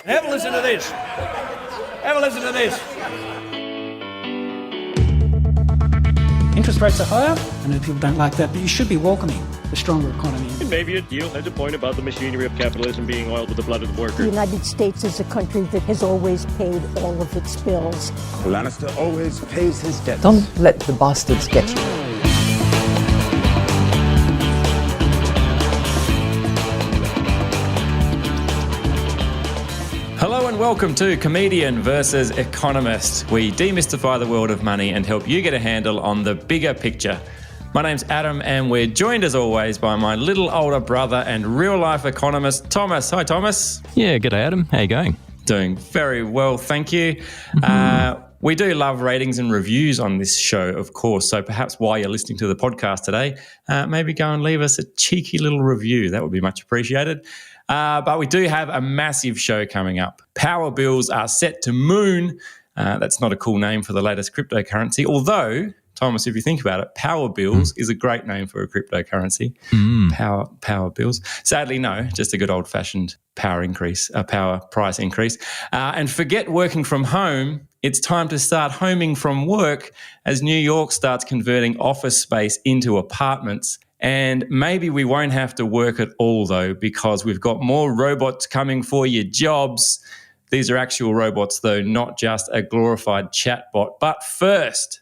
And have a listen to this. Have a listen to this. Interest rates are higher. I know people don't like that, but you should be welcoming a stronger economy. Maybe a deal has a point about the machinery of capitalism being oiled with the blood of the workers. The United States is a country that has always paid all of its bills. Lannister always pays his debts. Don't let the bastards get you. Hello and welcome to Comedian versus Economist. We demystify the world of money and help you get a handle on the bigger picture. My name's Adam and we're joined as always by my little older brother and real-life economist, Thomas. Hi, Thomas. Yeah, g'day, Adam. How you going? Doing very well, thank you. We do love ratings and reviews on this show, of course, so perhaps while you're listening to the podcast today, maybe go and leave us a cheeky little review. That would be much appreciated. But we do have a massive show coming up. Power bills are set to moon. That's not a cool name for the latest cryptocurrency, although, Thomas, if you think about it, power bills is a great name for a cryptocurrency. Power bills. Sadly, no, just a good old-fashioned power price increase. And forget working from home. It's time to start homing from work as New York starts converting office space into apartments. And maybe we won't have to work at all, though, because we've got more robots coming for your jobs. These are actual robots, though, not just a glorified chatbot. But first,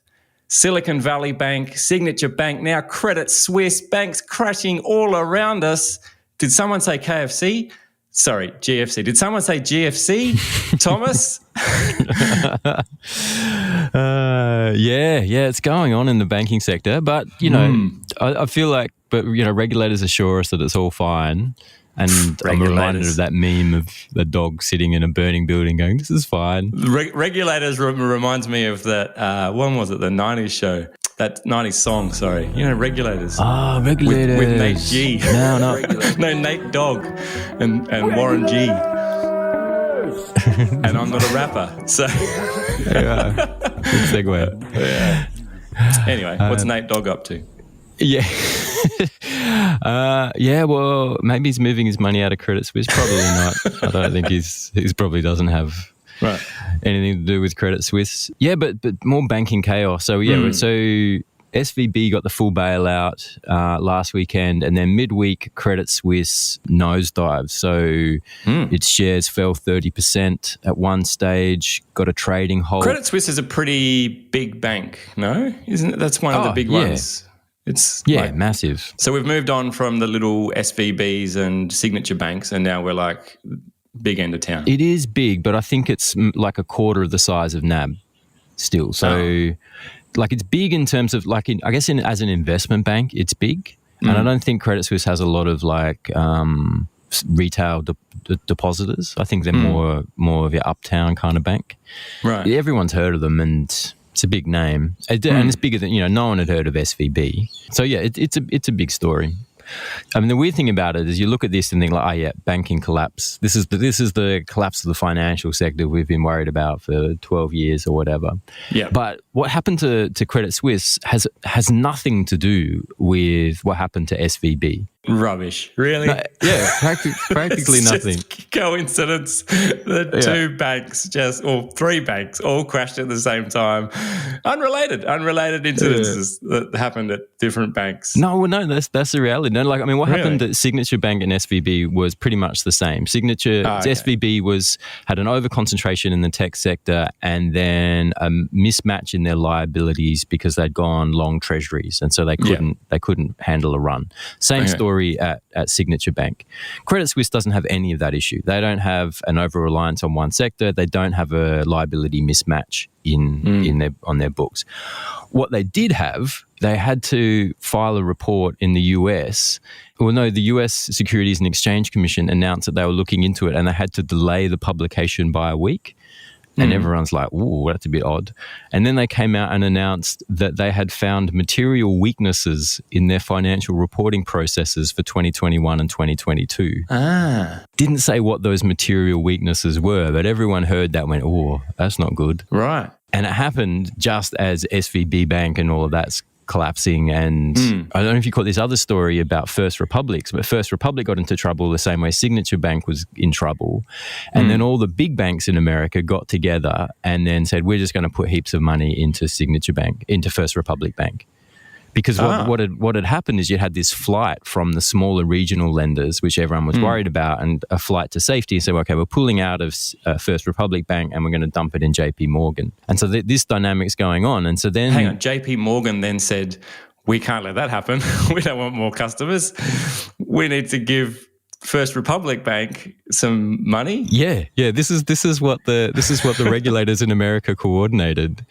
Silicon Valley Bank, Signature Bank, now Credit Suisse, banks crashing all around us. Did someone say KFC? Sorry, GFC. Did someone say GFC? Thomas? Yeah, it's going on in the banking sector. But, you know, I feel like, regulators assure us that it's all fine. And I'm reminded of that meme of the dog sitting in a burning building going, this is fine. Regulators reminds me of that, when was it, the 90s show? That 90s song, sorry. Regulators. Oh, Regulators. With Nate G. No. No, Nate Dogg and Warren G. And I'm not a rapper, so. Yeah. Good segue. Yeah. Anyway, what's Nate Dogg up to? Yeah. Well, maybe he's moving his money out of Credit Suisse. Probably not. I don't think he's probably doesn't have anything to do with Credit Suisse. Yeah, but more banking chaos. So, so SVB got the full bailout last weekend, and then midweek Credit Suisse nosedive. So its shares fell 30% at one stage, got a trading halt. Credit Suisse is a pretty big bank, no? Isn't it? That's one of the big ones. It's massive. So we've moved on from the little SVBs and signature banks, and now we're like big end of town. It is big, but I think it's like a quarter of the size of NAB still. So it's big in terms of as an investment bank, it's big. And I don't think Credit Suisse has a lot of retail depositors. I think they're more of your uptown kind of bank. Right. Everyone's heard of them and it's a big name. And it's bigger than, no one had heard of SVB. So it's a big story. I mean, the weird thing about it is you look at this and think banking collapse. This is the collapse of the financial sector we've been worried about for 12 years or whatever. Yeah. But what happened to Credit Suisse has nothing to do with what happened to SVB. Rubbish. Really? No, yeah, practically nothing. Just coincidence that two banks or three banks all crashed at the same time. Unrelated incidences that happened at different banks. No, that's the reality. No, what happened at Signature Bank and SVB was pretty much the same. SVB had an over-concentration in the tech sector and then a mismatch in their liabilities because they'd gone long treasuries, and so they couldn't handle a run. Same story at Signature Bank. Credit Suisse doesn't have any of that issue. They don't have an over-reliance on one sector. They don't have a liability mismatch on their books. What they did have, they had to file a report in the US. Well, no, the US Securities and Exchange Commission announced that they were looking into it and they had to delay the publication by a week. And everyone's like, ooh, that's a bit odd. And then they came out and announced that they had found material weaknesses in their financial reporting processes for 2021 and 2022. Didn't say what those material weaknesses were, but everyone heard that and went, oh, that's not good. Right. And it happened just as SVB Bank and all of that collapsing. And I don't know if you caught this other story about First Republics, but First Republic got into trouble the same way Signature Bank was in trouble. And then all the big banks in America got together and then said, we're just going to put heaps of money into Signature Bank, into First Republic Bank. Because what had happened is you had this flight from the smaller regional lenders, which everyone was worried about, and a flight to safety. So, okay, we're pulling out of First Republic Bank and we're going to dump it in JP Morgan. And so this dynamic's going on. And so then... Hang on, JP Morgan then said, we can't let that happen. We don't want more customers. We need to give First Republic Bank some money. Yeah. This is what the regulators in America coordinated.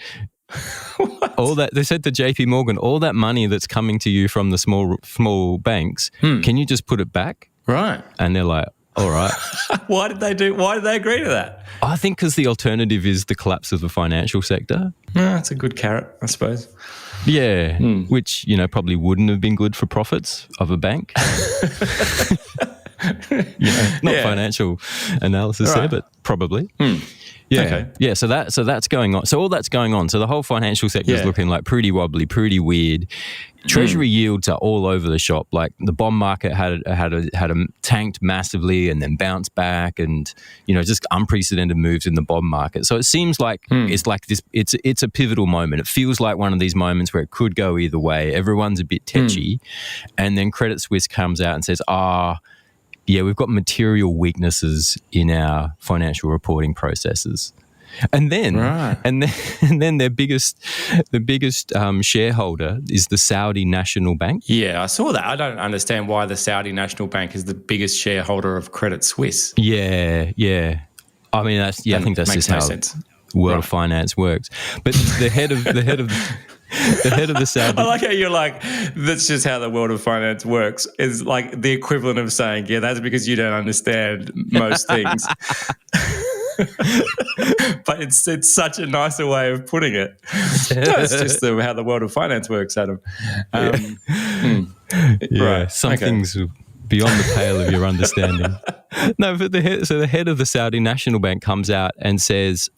All that they said to JP Morgan, all that money that's coming to you from the small banks, can you just put it back? Right. And they're like, all right. Why did they agree to that? I think because the alternative is the collapse of the financial sector. That's a good carrot, I suppose. Yeah, which, probably wouldn't have been good for profits of a bank. Not financial analysis there, but probably. Yeah. Okay. Yeah. So that's going on. So all that's going on. So the whole financial sector is looking like pretty wobbly, pretty weird. Treasury yields are all over the shop. Like the bond market had tanked massively and then bounced back, and just unprecedented moves in the bond market. So it seems like it's like this. It's a pivotal moment. It feels like one of these moments where it could go either way. Everyone's a bit tetchy, and then Credit Suisse comes out and says, yeah, we've got material weaknesses in our financial reporting processes. And then, and then the biggest shareholder is the Saudi National Bank. Yeah, I saw that. I don't understand why the Saudi National Bank is the biggest shareholder of Credit Suisse. Yeah. I mean, I think that's just how world of finance works. But the head of the Saudi... I like how you're like, that's just how the world of finance works. Is like the equivalent of saying, yeah, that's because you don't understand most things. But it's such a nicer way of putting it. It's just how the world of finance works, Adam. Right. Some things beyond the pale of your understanding. No, but the head of the Saudi National Bank comes out and says,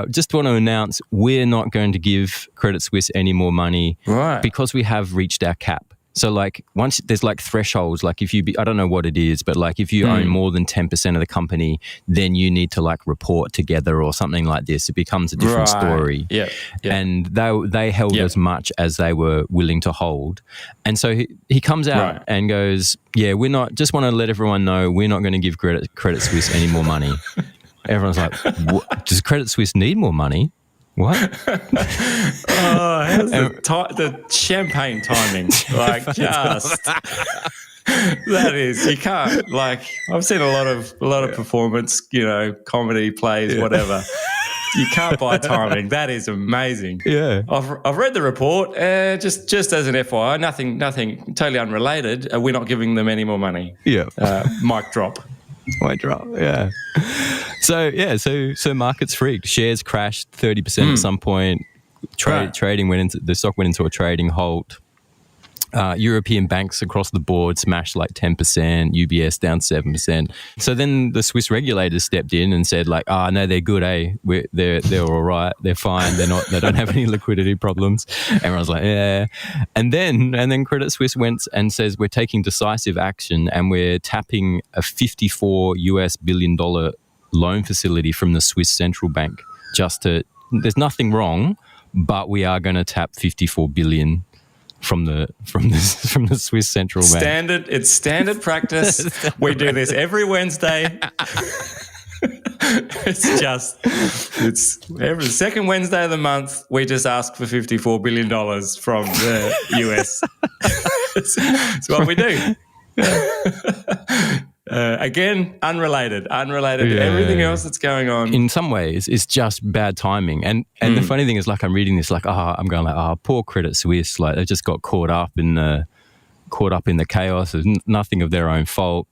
just want to announce we're not going to give Credit Suisse any more money because we have reached our cap. So like once there's like thresholds, like if I don't know what it is, but like if you own more than 10% of the company, then you need to like report together or something like this. It becomes a different story. Yeah. And they held as much as they were willing to hold. And so he comes out and goes, yeah, we're not, just want to let everyone know we're not going to give Credit Suisse any more money. Everyone's like, does Credit Suisse need more money? What? How's the champagne timing? Like, just that is, you can't, like, I've seen a lot of performance, comedy plays, whatever. You can't buy timing. That is amazing. Yeah, I've read the report. Just as an FYI, nothing, totally unrelated. We're not giving them any more money. Yeah, mic drop. Mic drop. Yeah. So markets freaked. Shares crashed 30% at some point. Trading the stock went into a trading halt. European banks across the board smashed like 10%, UBS down 7%. So then the Swiss regulators stepped in and said like, no, they're good, they're all right, they're fine, they don't have any liquidity problems. Everyone's like, yeah. And then Credit Suisse went and says we're taking decisive action and we're tapping a $54 billion loan facility from the Swiss Central Bank. There's nothing wrong, but we are going to tap $54 billion from the Swiss Central Bank. It's standard practice. We do this every Wednesday. It's every second Wednesday of the month. We just ask for $54 billion from the US. It's what we do. Again, unrelated to everything else that's going on. In some ways, it's just bad timing. And the funny thing is, like, I'm reading this, like, I'm going like, poor Credit Suisse. Like, they just got caught up in the chaos. It's nothing of their own fault.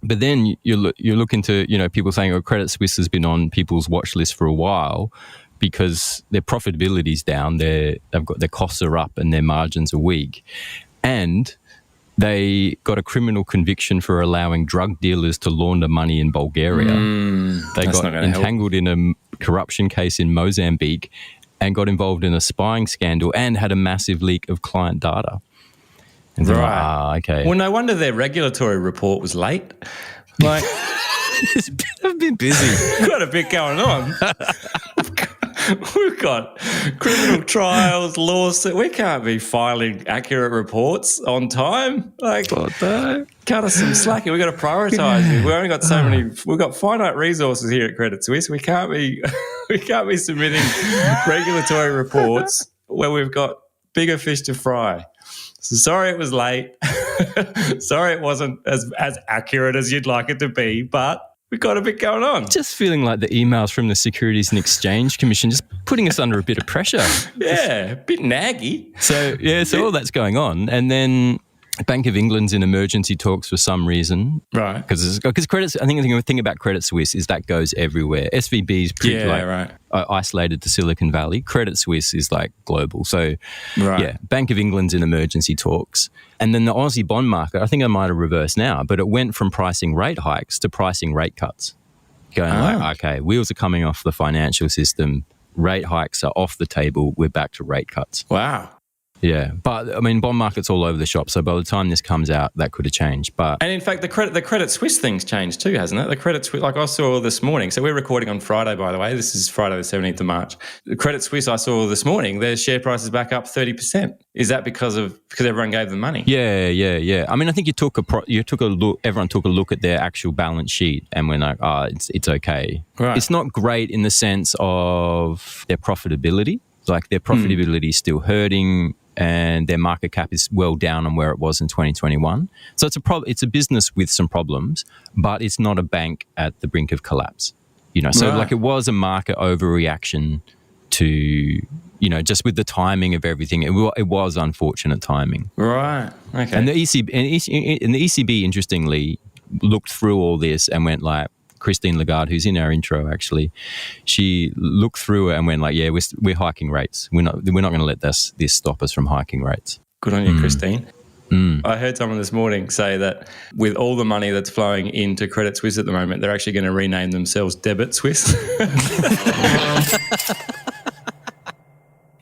But then you look into, people saying, Credit Suisse has been on people's watch list for a while because their profitability's down. Their costs are up and their margins are weak. And they got a criminal conviction for allowing drug dealers to launder money in Bulgaria. They got entangled in a corruption case in Mozambique, and got involved in a spying scandal and had a massive leak of client data. And Right. Okay. Well, no wonder their regulatory report was late. Like, I've been busy. we've got a bit going on. We've got criminal trials, lawsuits. We can't be filing accurate reports on time. Like, cut us some slack. We've got to prioritise it. We've only got so many. We've got finite resources here at Credit Suisse. We can't be submitting regulatory reports where we've got bigger fish to fry. So sorry it was late. Sorry it wasn't as accurate as you'd like it to be, but we've got a bit going on. Just feeling like the emails from the Securities and Exchange Commission just putting us under a bit of pressure. Yeah, a bit naggy. So all that's going on. And then Bank of England's in emergency talks for some reason. Right. Because credit, I think the thing about Credit Suisse is that goes everywhere. SVB is pretty isolated to Silicon Valley. Credit Suisse is like global. So Bank of England's in emergency talks. And then the Aussie bond market, I think I might have reversed now, but it went from pricing rate hikes to pricing rate cuts. Going okay, wheels are coming off the financial system. Rate hikes are off the table. We're back to rate cuts. Wow. Yeah, but I mean, bond market's all over the shop. So by the time this comes out, that could have changed. But and in fact, the Credit Suisse thing's changed too, hasn't it? The Credit Suisse, like I saw this morning. So we're recording on Friday, by the way. This is Friday the 17th of March. The Credit Suisse I saw this morning, their share price is back up 30%. Is that because everyone gave them money? Yeah. I mean, I think everyone took a look at their actual balance sheet and went like, it's okay. Right. It's not great in the sense of their profitability. Like their profitability is still hurting. And their market cap is well down on where it was in 2021. So it's a business with some problems, but it's not a bank at the brink of collapse. Like it was a market overreaction to, just with the timing of everything. It was unfortunate timing. Right. Okay. And the ECB interestingly looked through all this and went like, Christine Lagarde, who's in our intro, actually, she looked through it and went like, "Yeah, we're hiking rates. We're not going to let this stop us from hiking rates." Good on you, Christine. I heard someone this morning say that with all the money that's flowing into Credit Suisse at the moment, they're actually going to rename themselves Debit Suisse.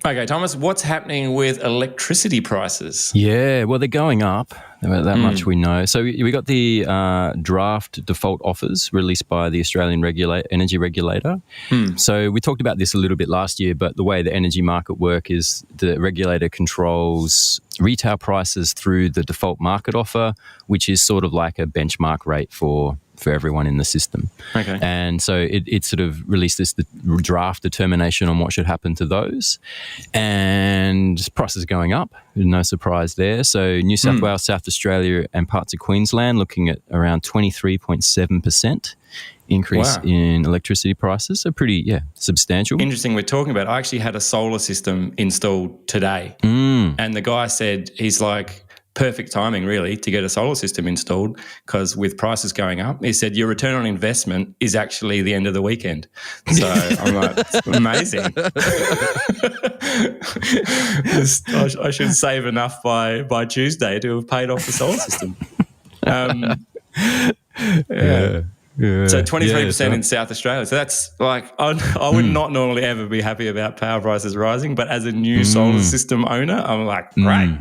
Okay, Thomas, what's happening with electricity prices? Yeah, well, they're going up. That much we know. So we got the draft default offers released by the Australian energy regulator. So we talked about this a little bit last year, but the way the energy market work is the regulator controls retail prices through the default market offer, which is sort of like a benchmark rate for everyone in the system. Okay. And so it sort of released the draft determination on what should happen to those. And prices going up, no surprise there. So New South Wales, South Australia and parts of Queensland looking at around 23.7% increase in electricity prices. So pretty, substantial. Interesting we're talking about. I actually had a solar system installed today. And the guy said he's like, perfect timing, really, to get a solar system installed because with prices going up, he said your return on investment is actually the end of the weekend. So I'm like, it's amazing. I should save enough by Tuesday to have paid off the solar system. So 23% in South Australia. So that's like, I would not normally ever be happy about power prices rising, but as a new solar system owner, I'm like, great.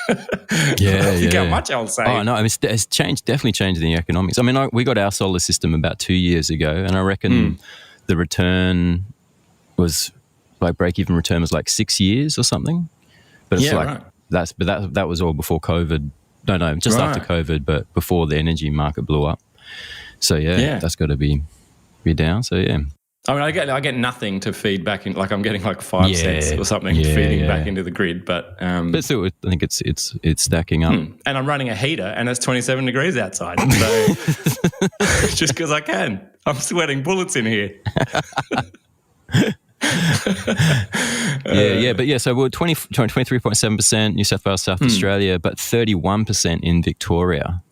Think how much I'll save. Oh no, I mean, it's definitely changed the economics. I mean, we got our solar system about 2 years ago, and I reckon the return was like break-even return was like 6 years or something. But it's that was all before COVID. No, just after COVID, but before the energy market blew up. So that's got to be down. So yeah. I mean, I get nothing to feed back in. Like I'm getting like 5 cents or something feeding back into the grid, but still, I think it's stacking up. And I'm running a heater, and it's 27 degrees outside. So just because I can, I'm sweating bullets in here. So we're 23.7% New South Wales, South Australia, but 31% in Victoria.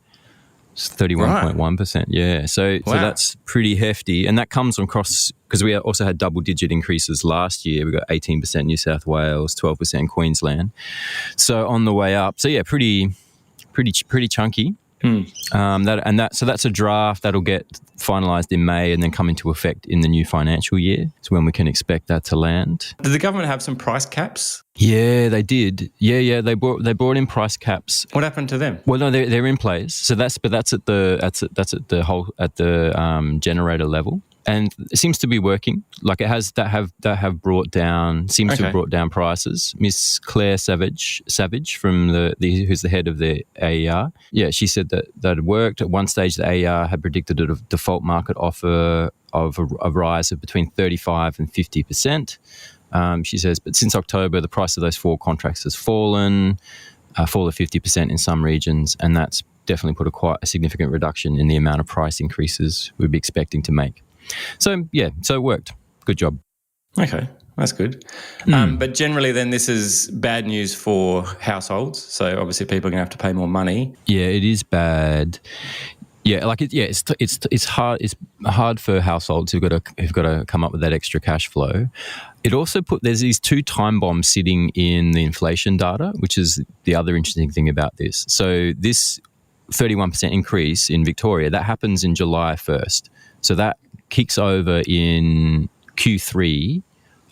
It's 31.1%, yeah. So that's pretty hefty. And that comes across, because we also had double-digit increases last year. We got 18% New South Wales, 12% Queensland. So on the way up. So yeah, pretty chunky. So that's a draft that'll get finalised in May and then come into effect in the new financial year. It's when we can expect that to land. Did the government have some price caps? Yeah, they did. Yeah, they brought in price caps. What happened to them? Well, no, they're in place. So that's at the generator level. And it seems to be working. Like it has to have brought down prices. Miss Claire Savage from who's the head of the AER. Yeah, she said that it worked. At one stage, the AER had predicted a default market offer of a rise of between 35 and 50%. She says, but since October, the price of those 4 contracts has fallen, fall of 50% in some regions, and that's definitely put quite a significant reduction in the amount of price increases we'd be expecting to make. So it worked. Good job. Okay, that's good. But generally then this is bad news for households. So obviously people are going to have to pay more money. Yeah, it is bad. Yeah, it's hard. It's hard for households who've got to come up with that extra cash flow. It also there's these 2 time bombs sitting in the inflation data, which is the other interesting thing about this. So this 31% increase in Victoria, that happens in July 1st. So that kicks over in Q3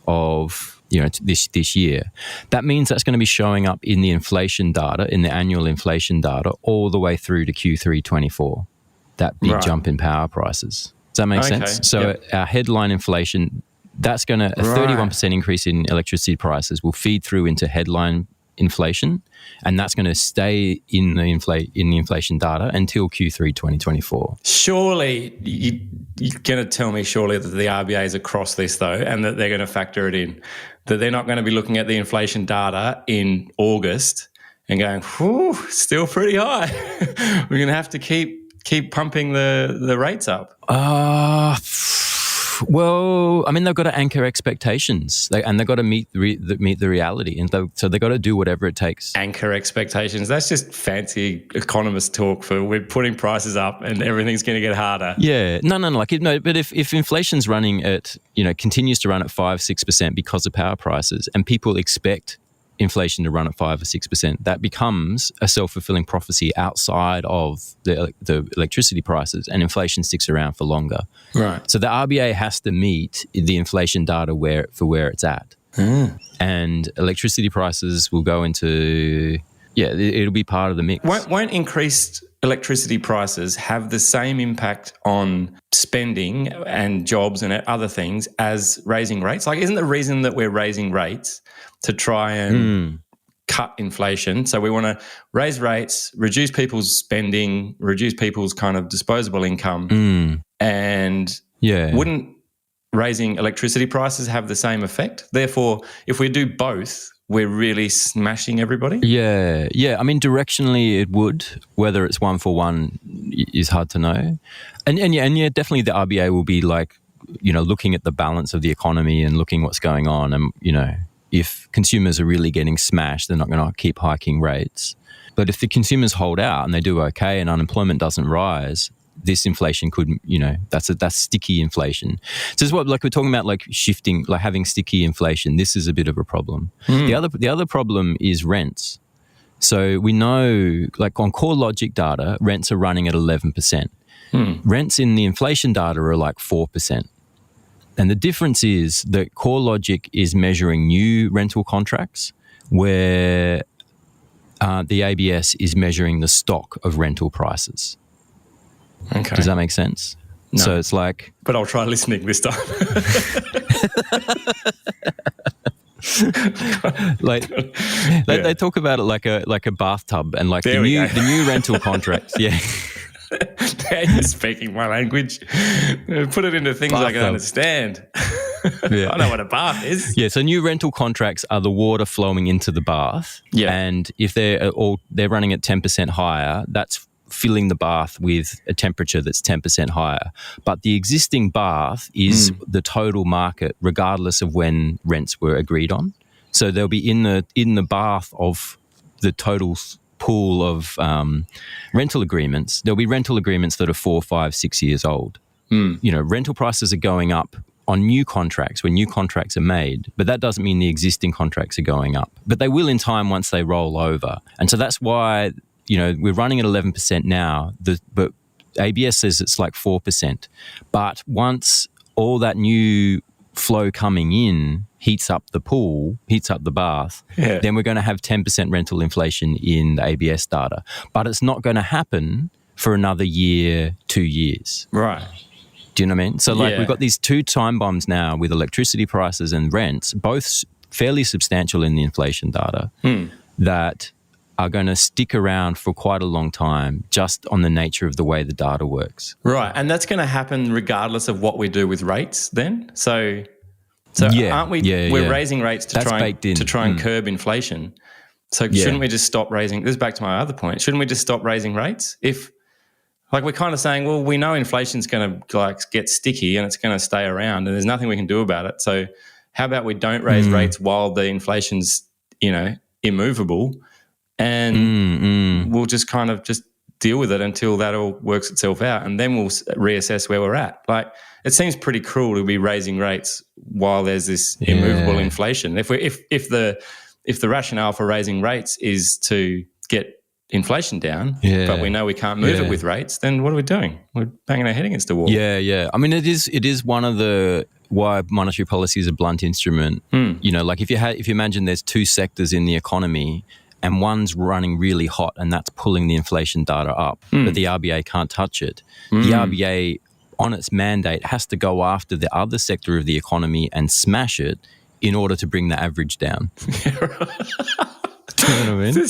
of this year. That means that's going to be showing up in the inflation data, in the annual inflation data, all the way through to Q3 24. That big jump in power prices. Does that make sense? So our headline inflation, that's going to a 31% increase in electricity prices will feed through into headline inflation, and that's going to stay in the inflation data until Q3 2024. Surely you're going to tell me that the RBA is across this though, and that they're going to factor it in, that they're not going to be looking at the inflation data in August and going, whew, still pretty high. We're going to have to keep pumping the rates up. Well, I mean, they've got to anchor expectations, and they've got to meet the reality, and so they've got to do whatever it takes. Anchor expectations. That's just fancy economist talk for we're putting prices up and everything's going to get harder. Yeah, no. But if inflation's running at continues to run at 5-6% because of power prices, and people expect inflation to run at 5 or 6%, that becomes a self-fulfilling prophecy outside of the electricity prices, and inflation sticks around for longer. Right. So the RBA has to meet the inflation data where it's at. And electricity prices will go into, it'll be part of the mix. Won't increased electricity prices have the same impact on spending and jobs and other things as raising rates? Like, isn't the reason that we're raising rates to try and cut inflation? So we want to raise rates, reduce people's spending, reduce people's kind of disposable income. And wouldn't raising electricity prices have the same effect? Therefore, if we do both, we're really smashing everybody? Yeah. I mean, directionally it would. Whether it's one for one is hard to know. And definitely the RBA will be like, looking at the balance of the economy and looking what's going on. And, if consumers are really getting smashed, they're not going to keep hiking rates. But if the consumers hold out and they do okay and unemployment doesn't rise, this inflation could, that's sticky inflation. So it's what, like, we're talking about, like, shifting, like having sticky inflation. This is a bit of a problem. The other problem is rents. So we know, like, on core logic data, rents are running at 11%. Rents in the inflation data are like 4%. And the difference is that core logic is measuring new rental contracts, where the ABS is measuring the stock of rental prices. Okay. Does that make sense? No. So it's like... But I'll try listening this time. They talk about it like a bathtub, and like the new rental contracts. Yeah. You're speaking my language. Put it into things I can understand. I know what a bath is. Yeah, so new rental contracts are the water flowing into the bath. Yeah. And if they're running at 10% higher, that's filling the bath with a temperature that's 10% higher. But the existing bath is the total market, regardless of when rents were agreed on. So they'll be in the bath of the total pool of rental agreements. There'll be rental agreements that are 4, 5, 6 years old. Rental prices are going up on new contracts when new contracts are made, but that doesn't mean the existing contracts are going up. But they will in time once they roll over. And so that's why we're running at 11% now, but ABS says it's like 4%. But once all that new flow coming in heats up the pool, heats up the bath, then we're going to have 10% rental inflation in the ABS data. But it's not going to happen for another year, 2 years. Right. Do you know what I mean? So we've got these two time bombs now with electricity prices and rents, both fairly substantial in the inflation data, that are going to stick around for quite a long time just on the nature of the way the data works. Right. And that's going to happen regardless of what we do with rates then? So aren't we? We're raising rates to try and curb inflation. So shouldn't we just stop raising? This is back to my other point. Shouldn't we just stop raising rates? If we're kind of saying, well, we know inflation's going to get sticky and it's going to stay around and there's nothing we can do about it. So how about we don't raise rates while the inflation's, immovable, and we'll just kind of just deal with it until that all works itself out, and then we'll reassess where we're at. It seems pretty cruel to be raising rates while there's this immovable inflation. If the rationale for raising rates is to get inflation down, but we know we can't move it with rates, then what are we doing? We're banging our head against the wall. Yeah. I mean, it is one of the why monetary policy is a blunt instrument. Like if you imagine there's two sectors in the economy and one's running really hot and that's pulling the inflation data up, but the RBA can't touch it. The RBA, on its mandate, has to go after the other sector of the economy and smash it in order to bring the average down. Do you know what I mean?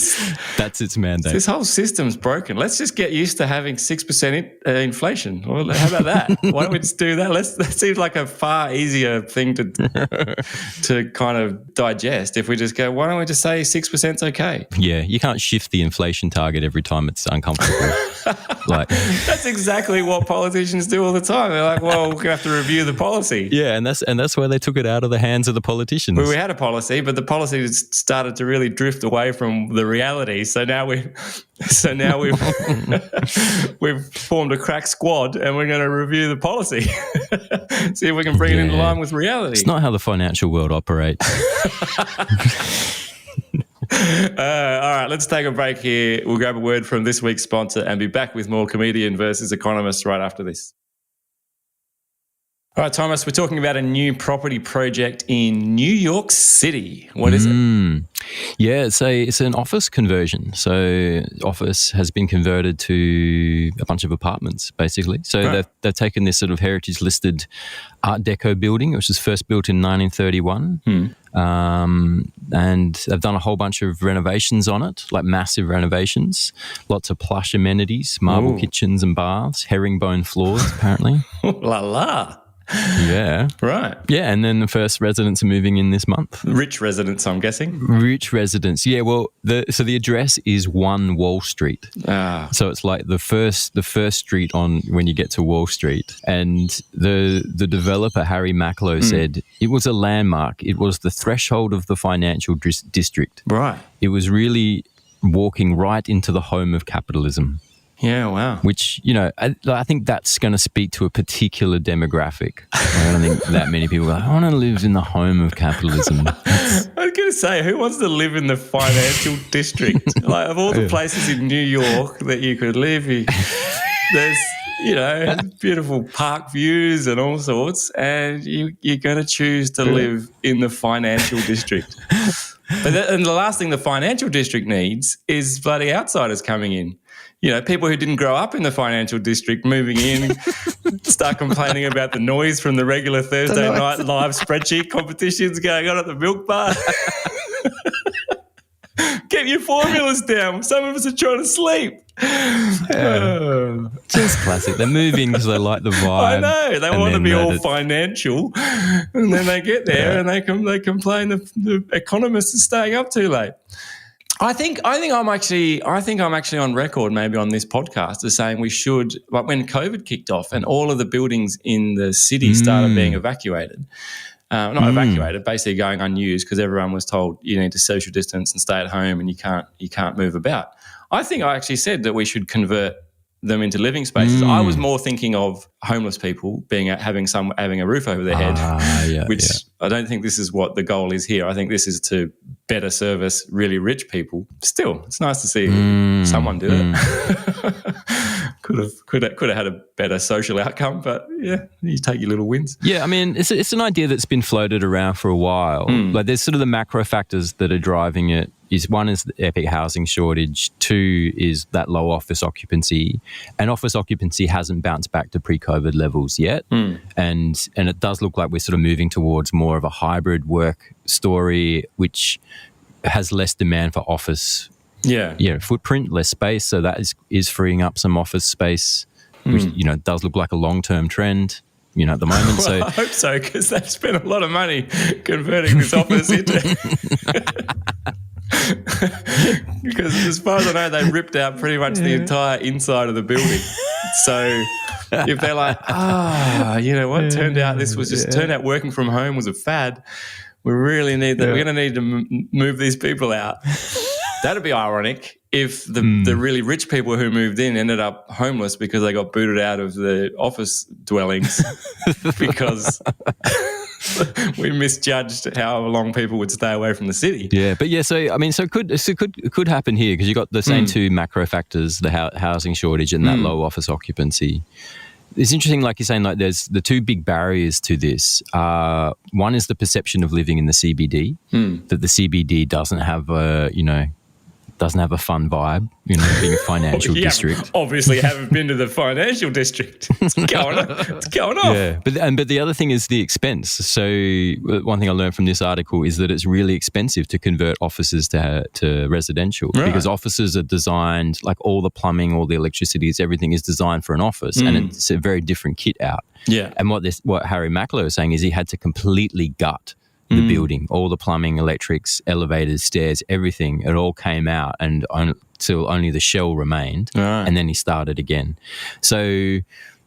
That's its mandate. This whole system's broken. Let's just get used to having 6% inflation. Well, how about that? Why don't we just do that? That seems like a far easier thing to kind of digest if we just go, why don't we just say 6%'s okay? Yeah, you can't shift the inflation target every time it's uncomfortable. That's exactly what politicians do all the time. They're like, well, we're going to have to review the policy. Yeah, and that's why they took it out of the hands of the politicians. Well, we had a policy, but the policy started to really drift away from the reality. So now we've formed a crack squad and we're going to review the policy. See if we can bring it into line with reality. It's not how the financial world operates. All right, let's take a break here. We'll grab a word from this week's sponsor and be back with more Comedian versus Economist right after this. All right, Thomas, we're talking about a new property project in New York City. What is it? Yeah, it's an office conversion. So office has been converted to a bunch of apartments, basically. So they've taken this sort of heritage-listed Art Deco building, which was first built in 1931. And they've done a whole bunch of renovations on it, like massive renovations, lots of plush amenities, marble kitchens and baths, herringbone floors, apparently. La la. Yeah. Right. Yeah, and then the first residents are moving in this month. Rich residents, I'm guessing. Rich residents. Yeah, well, the address is 1 Wall Street. So it's like the first street on when you get to Wall Street. And the developer, Harry Macklow, said it was a landmark. It was the threshold of the financial district. Right. It was really walking right into the home of capitalism. Yeah, wow. Which, I think that's going to speak to a particular demographic. I don't think that many people are like, I want to live in the home of capitalism. I was going to say, who wants to live in the financial district? Like, of all the places in New York that you could live, there's, beautiful park views and all sorts, and you're going to choose to live in the financial district. And the last thing the financial district needs is bloody outsiders coming in. People who didn't grow up in the financial district moving in start complaining about the noise from the regular Thursday night live spreadsheet competitions going on at the milk bar. Get your formulas down. Some of us are trying to sleep. Just classic. They move in because they like the vibe. I know. They want to be all financial. And then they get there and they complain the economist is staying up too late. I think I'm actually on record maybe on this podcast as saying we should, like when COVID kicked off and all of the buildings in the city started being evacuated, evacuated, basically going unused because everyone was told you need to social distance and stay at home and you can't move about. I think I actually said that we should convert them into living spaces. I was more thinking of homeless people having a roof over their head, which I don't think this is what the goal is here. I think this is to better service really rich people. Still, it's nice to see someone do it. Could have had a better social outcome, but yeah, you take your little wins. Yeah, I mean, it's an idea that's been floated around for a while. Like, there's sort of the macro factors that are driving it. One is the epic housing shortage. 2 is that low office occupancy, and office occupancy hasn't bounced back to pre-COVID levels yet. And it does look like we're sort of moving towards more of a hybrid work story, which has less demand for office. Footprint, less space. So that is freeing up some office space, which does look like a long-term trend. At the moment. Well, So I hope so, because they've spent a lot of money converting this office into. Because as far as I know, they ripped out pretty much the entire inside of the building. So if they're like, you know what, turned out working from home was a fad, we really need that. We're going to need to move these people out. That'd be ironic if the really rich people who moved in ended up homeless because they got booted out of the office dwellings because we misjudged how long people would stay away from the city. Yeah, but yeah, so it could happen here because you got the same 2 macro factors: the housing shortage and that low office occupancy. It's interesting, like you're saying, like there's the 2 big barriers to this. One is the perception of living in the CBD, that the CBD doesn't have a fun vibe, being a financial district. Obviously haven't been to the financial district. It's going off. Yeah, but the other thing is the expense. So one thing I learned from this article is that it's really expensive to convert offices to residential because offices are designed, like all the plumbing, all the electricity, everything is designed for an office, and it's a very different kit out. Yeah, and what Harry Mackler was saying is he had to completely gut the building, all the plumbing, electrics, elevators, stairs, everything, it all came out until only the shell remained, and then he started again. So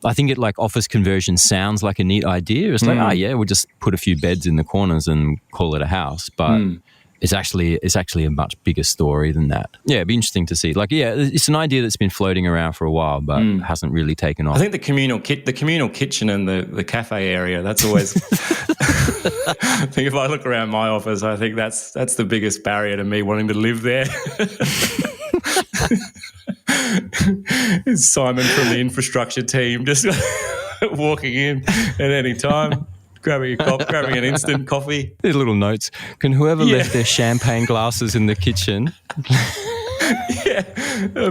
I think office conversion sounds like a neat idea. It's like, we'll just put a few beds in the corners and call it a house, but it's actually a much bigger story than that. Yeah, it'd be interesting to see. It's an idea that's been floating around for a while, but hasn't really taken off. I think the communal kitchen and the cafe area, that's always... I think if I look around my office, I think that's the biggest barrier to me wanting to live there. It's Simon from the infrastructure team just walking in at any time. Grabbing an instant coffee. There's little notes. Can whoever left their champagne glasses in the kitchen?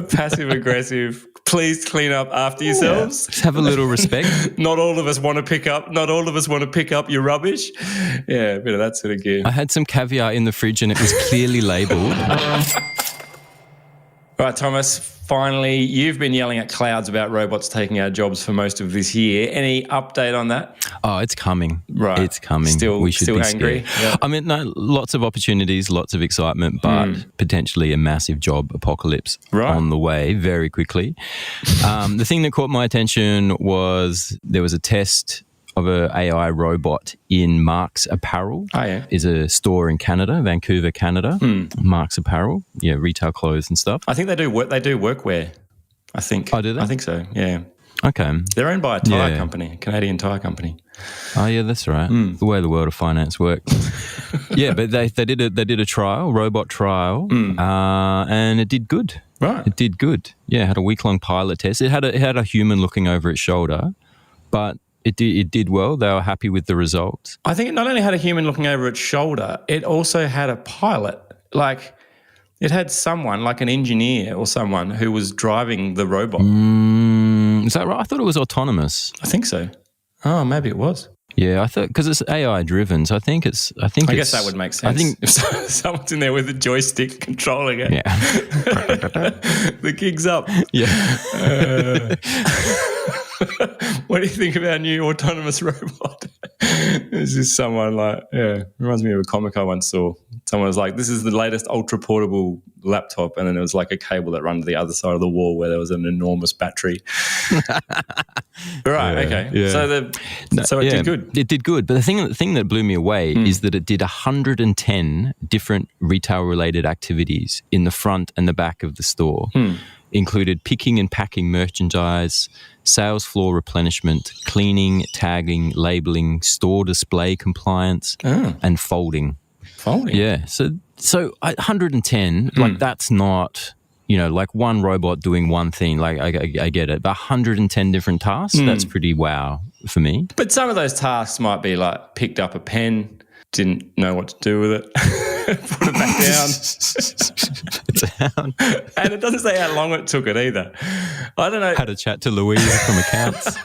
Passive aggressive. Please clean up after yourselves. Just have a little respect. Not all of us want to pick up your rubbish. Yeah, a bit of that sort of gear. I had some caviar in the fridge and it was clearly labelled. All right, Thomas, finally, you've been yelling at clouds about robots taking our jobs for most of this year. Any update on that? Oh, it's coming. Right. It's coming. We should be angry? Yeah. I mean, no, lots of opportunities, lots of excitement, but potentially a massive job apocalypse on the way very quickly. The thing that caught my attention was there was a test of an AI robot in Marks Apparel. Is a store in Canada, Vancouver, Canada. Marks Apparel, retail clothes and stuff. I think they do workwear. I think. Oh, do they? I think so. Yeah. Okay. They're owned by a tyre company, a Canadian tyre company. Oh yeah, that's right. The way the world of finance works. Yeah, but they did a robot trial, and it did good. Right. It did good. Yeah, it had a week-long pilot test. It had a human looking over its shoulder, but it did well. They were happy with the results. I think it not only had a human looking over its shoulder, it also had a pilot. Like, it had someone, like an engineer or someone, who was driving the robot. Is that right? I thought it was autonomous. I think so. Oh, maybe it was. Yeah, I thought because it's AI driven, so I guess that would make sense. I think if someone's in there with a joystick controlling it. Yeah, the gig's up. Yeah. What do you think of our new autonomous robot? This is someone reminds me of a comic I once saw. Someone was like, this is the latest ultra portable laptop, and then there was like a cable that ran to the other side of the wall where there was an enormous battery. Right, okay. Yeah. So it did good. It did good. But the thing that blew me away is that it did 110 different retail-related activities in the front and the back of the store. Included picking and packing merchandise, sales floor replenishment, cleaning, tagging, labelling, store display compliance, and folding. Folding? Yeah. So So 110, like that's not, like one robot doing one thing. Like I get it. But 110 different tasks, that's pretty wow for me. But some of those tasks might be like picked up a pen, didn't know what to do with it, put it back down. And it doesn't say how long it took it either. I don't know. Had a chat to Louise from accounts.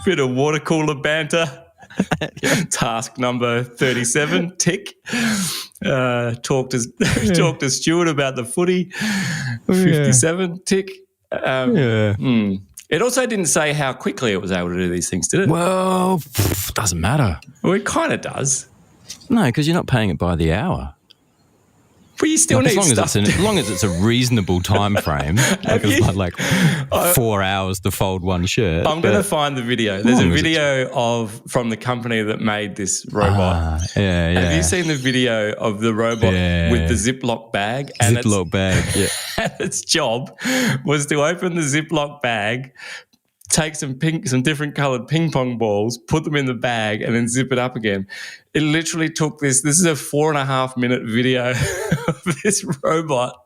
Bit of water cooler banter. Task number 37, tick. Talked to Stuart about the footy, 57, tick. It also didn't say how quickly it was able to do these things, did it? Well, doesn't matter. Well, it kind of does. No, because you're not paying it by the hour. But you still need stuff. As long as it's a reasonable time frame, like it's not like 4 hours to fold one shirt. I'm going to find the video. There's a video from the company that made this robot. Have you seen the video of the robot with the Ziploc bag? And yeah. And its job was to open the Ziploc bag, take some different coloured ping pong balls, put them in the bag, and then zip it up again. It literally took this is a 4.5 minute video of this robot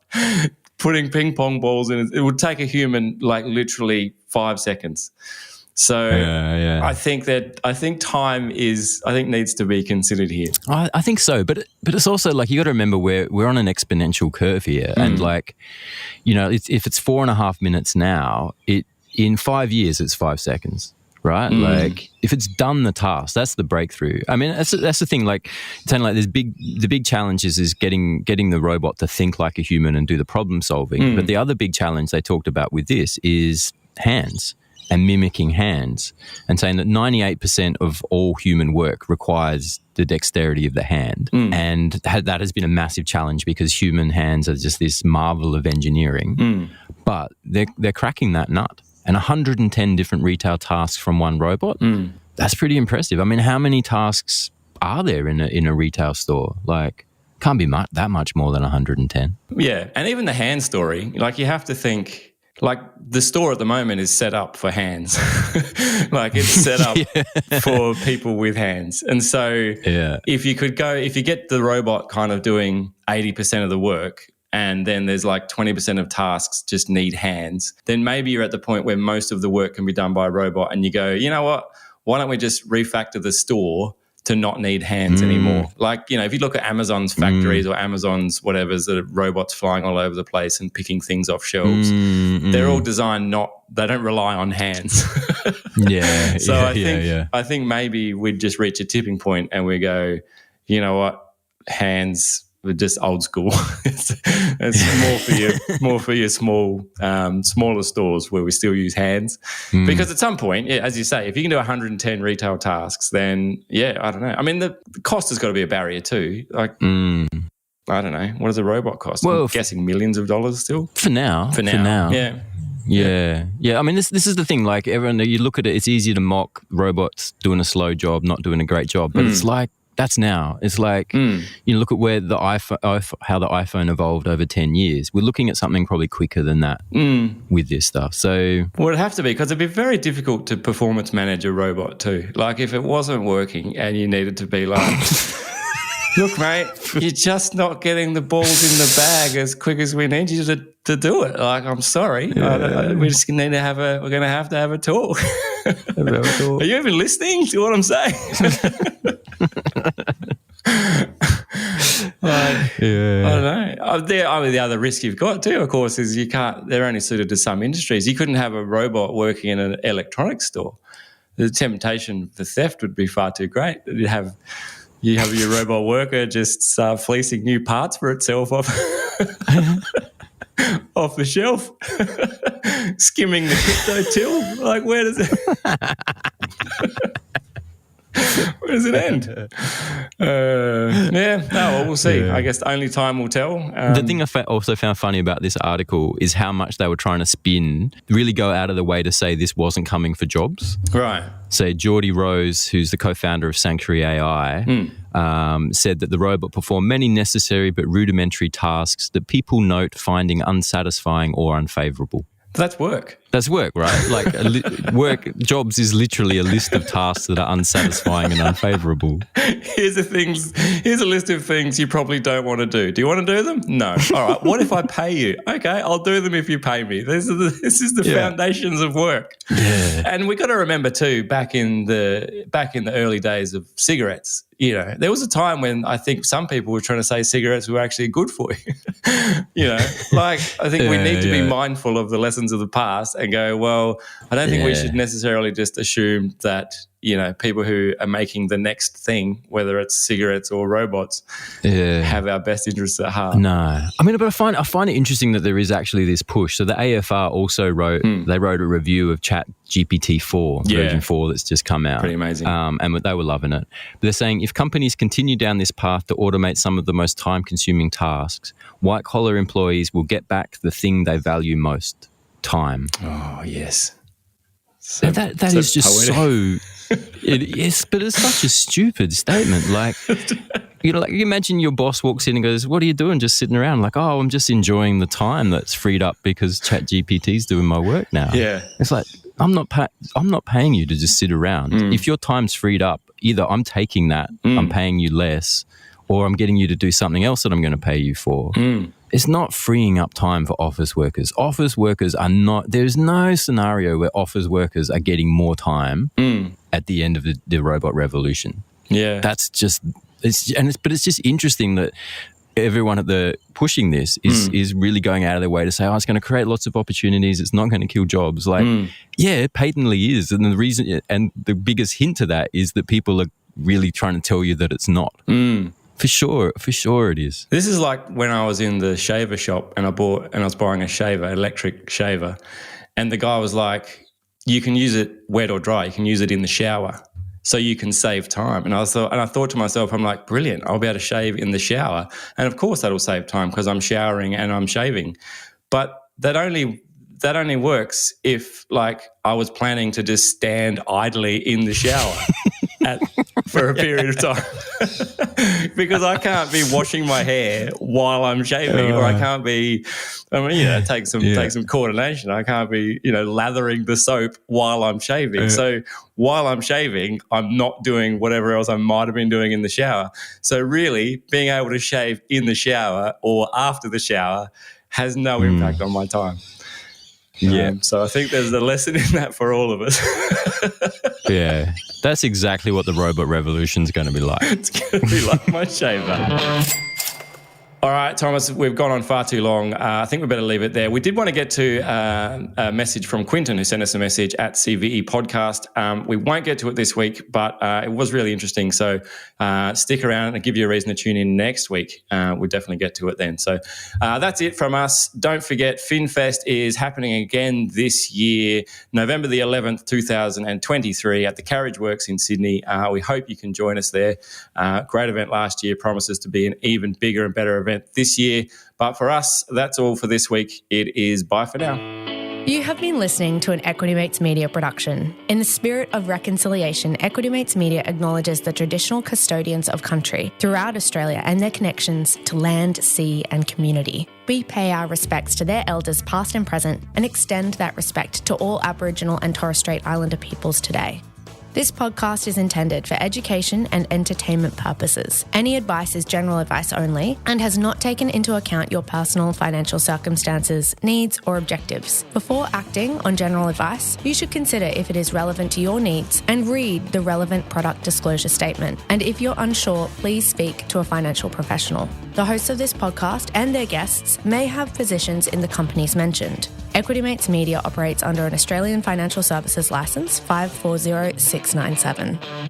putting ping pong balls in it. It would take a human like literally 5 seconds. So I think time needs to be considered here. I think so, but it's also like you got to remember we're on an exponential curve here, and like if it's 4.5 minutes now, in 5 years it's 5 seconds. Right, like if it's done the task, that's the breakthrough. I mean, that's the thing. Like, the big challenge is getting the robot to think like a human and do the problem solving. But the other big challenge they talked about with this is hands and mimicking hands, and saying that 98% of all human work requires the dexterity of the hand, and that has been a massive challenge because human hands are just this marvel of engineering. But they're cracking that nut. And 110 different retail tasks from one robot, that's pretty impressive. I mean, how many tasks are there in a retail store? Like, can't be that much more than 110. Yeah, and even the hand story, like you have to think, like the store at the moment is set up for hands. Like it's set up for people with hands. And so if you get the robot kind of doing 80% of the work, and then there's like 20% of tasks just need hands, then maybe you're at the point where most of the work can be done by a robot, and you go, you know what, why don't we just refactor the store to not need hands anymore? Like, if you look at Amazon's factories or Amazon's whatever's, the robots flying all over the place and picking things off shelves, they're all designed they don't rely on hands. I think maybe we'd just reach a tipping point and we go, you know what, hands, we're just old school. It's more for your smaller stores where we still use hands. Because at some point, as you say, if you can do 110 retail tasks, then I don't know. I mean, the cost has got to be a barrier too. Like, I don't know, what does a robot cost? Well, I'm guessing millions of dollars still. For now. Yeah. I mean, this is the thing. Like, everyone, you look at it, it's easier to mock robots doing a slow job, not doing a great job, but it's like, that's now. It's like, look at where the how the iPhone evolved over 10 years. We're looking at something probably quicker than that with this stuff. So, well, it'd have to be, because it'd be very difficult to performance manage a robot too. Like, if it wasn't working and you needed to be like, look, mate, you're just not getting the balls in the bag as quick as we need you to do it. Like, I'm sorry. We just need to we're going to have a talk. Are you even listening to what I'm saying? I don't know. The other risk you've got too, of course, is they're only suited to some industries. You couldn't have a robot working in an electronics store. The temptation for theft would be far too great. You have your robot worker just start fleecing new parts for itself off the shelf, skimming the crypto till. Like, where does it end? We'll see. I guess only time will tell. The thing I also found funny about this article is how much they were trying to really go out of the way to say this wasn't coming for jobs. Right. So Geordie Rose, who's the co-founder of Sanctuary AI, said that the robot performed many necessary but rudimentary tasks that people note finding unsatisfying or unfavourable. That's work. That's work, right? Like work jobs is literally a list of tasks that are unsatisfying and unfavourable. Here's a list of things you probably don't want to do. Do you want to do them? No. All right. What if I pay you? Okay, I'll do them if you pay me. This is the foundations of work. Yeah. And we got to remember too, back in the early days of cigarettes, you know, there was a time when I think some people were trying to say cigarettes were actually good for you. You know, like I think we need to be mindful of the lessons of the past and go, well, I don't think we should necessarily just assume that, you know, people who are making the next thing, whether it's cigarettes or robots, have our best interests at heart. No. I mean, but I find it interesting that there is actually this push. So the AFR also wrote a review of Chat GPT-4, version 4 that's just come out. Pretty amazing. And they were loving it. But they're saying if companies continue down this path to automate some of the most time-consuming tasks, white-collar employees will get back the thing they value most, time. Oh, yes. That is just poetic. Yes, but it's such a stupid statement. Like, you know, like you imagine your boss walks in and goes, "What are you doing? Just sitting around?" Like, "Oh, I'm just enjoying the time that's freed up because ChatGPT's doing my work now." Yeah, it's like I'm not paying you to just sit around. If your time's freed up, either I'm taking that, I'm paying you less, or I'm getting you to do something else that I'm going to pay you for. It's not freeing up time for office workers. Office workers are not, there's no scenario where office workers are getting more time at the end of the robot revolution. Yeah. That's just, but it's just interesting that everyone at the pushing this is really going out of their way to say, oh, it's going to create lots of opportunities. It's not going to kill jobs. Like, yeah, it patently is. And the reason, and the biggest hint to that is that people are really trying to tell you that it's not. For sure it is. This is like when I was in the shaver shop and I was buying a shaver, electric shaver, and the guy was like, you can use it wet or dry, you can use it in the shower, so you can save time. And I thought to myself, I'm like, brilliant, I'll be able to shave in the shower. And of course that'll save time because I'm showering and I'm shaving. But that only works if, like, I was planning to just stand idly in the shower for a period of time. Because I can't be washing my hair while I'm shaving, or I can't be, it takes some coordination. I can't be, lathering the soap while I'm shaving. So while I'm shaving, I'm not doing whatever else I might have been doing in the shower. So really, being able to shave in the shower or after the shower has no impact on my time. Yeah. So I think there's a lesson in that for all of us. Yeah. That's exactly what the robot revolution is going to be like. It's going to be like my shaver. All right, Thomas, we've gone on far too long. I think we better leave it there. We did want to get to a message from Quinton, who sent us a message at CVE Podcast. We won't get to it this week, but it was really interesting. So stick around and give you a reason to tune in next week. We'll definitely get to it then. So that's it from us. Don't forget, FinFest is happening again this year, November the 11th, 2023 at the Carriage Works in Sydney. We hope you can join us there. Great event last year, promises to be an even bigger and better event this year. But for us, that's all for this week. It is bye for now. You have been listening to an Equity Mates Media production. In the spirit of reconciliation, Equity Mates Media acknowledges the traditional custodians of country throughout Australia and their connections to land, sea and community. We pay our respects to their elders past and present and extend that respect to all Aboriginal and Torres Strait Islander peoples today. This podcast is intended for education and entertainment purposes. Any advice is general advice only and has not taken into account your personal financial circumstances, needs, or objectives. Before acting on general advice, you should consider if it is relevant to your needs and read the relevant product disclosure statement. And if you're unsure, please speak to a financial professional. The hosts of this podcast and their guests may have positions in the companies mentioned. Equity Mates Media operates under an Australian Financial Services Licence 540697.